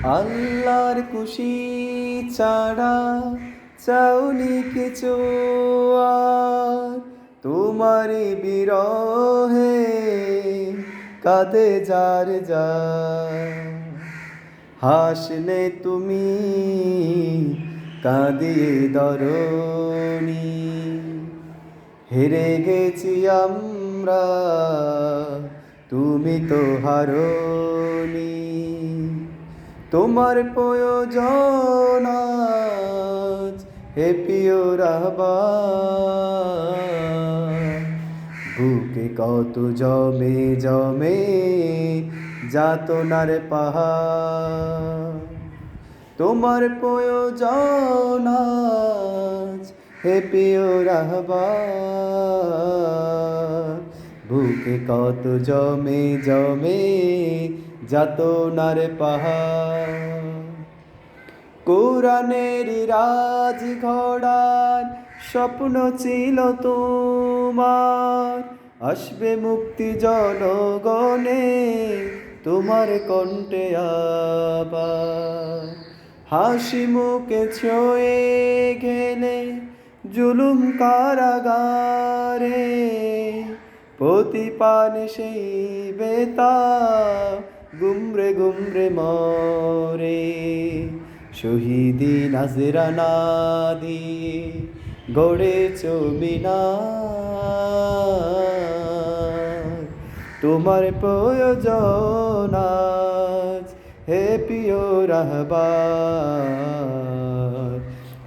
আল্লাহর খুশি ছাড়া চাওনি কিছু আর, তোমারই বিরহে কাঁদে যার যার। হাসলে তুমি কাঁদিয়ে দরনি, হেরে গেছি আমরা তুমি তো হারনি। তোমার প্রয়োজন আজ হে প্রিয় রাহবার, বুকে কত জমে জমে যাতনার পাহাড়। তোমার প্রয়োজন আজ হে প্রিয় রাহবার, বুকে কত জমে জমে যাতনার পাহাড়। কোরআনের রাজ ঘোড়ার স্বপ্ন ছিল তোমার, আসবে মুক্তি জনগণে তোমার কণ্ঠে আবার। হাসি মুখে ছুঁয়ে গেলে জুলুম কারাগারে, প্রতিপাল সেই বেতা গুমরে গুমরে মরে। শহীদি নাজরানা দিয়ে গড়েছ মিনার, তোমার প্রয়োজন আজ হে প্রিয় রাহবার,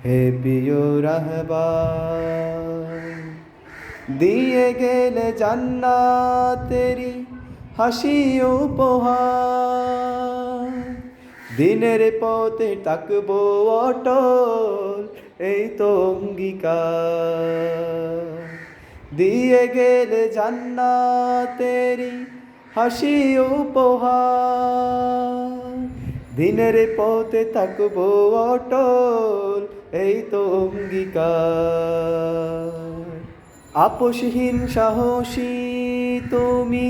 হে প্রিয় রাহবার। দিয়ে গেলে জান্নাতেরি হাসি উপহার, দিনের পথে থাকবো অটল এই তো অঙ্গীকার। দিয়ে গেলে জান্নাতেরি হাসি উপহার, দিনের পথে থাকবো অটল এই তো অঙ্গীকার। আপোষহীন সাহসী তুমি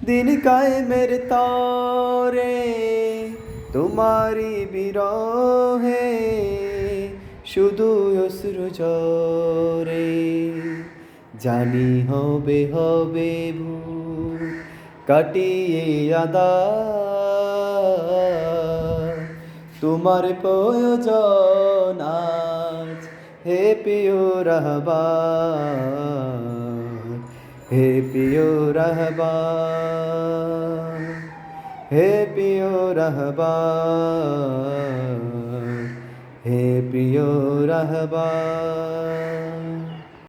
দিন কায়েমের তরে, তোমারি বিরহে শুধু অশ্রু ঝরে। জানি হবে হবে ভুল কাটিয়ে আদার, তোমার প্রয়োজন আজ হে প্রিয় রাহবার, হে প্রিয় রাহবার, হে প্রিয় রাহবার, হে প্রিয় রাহবার।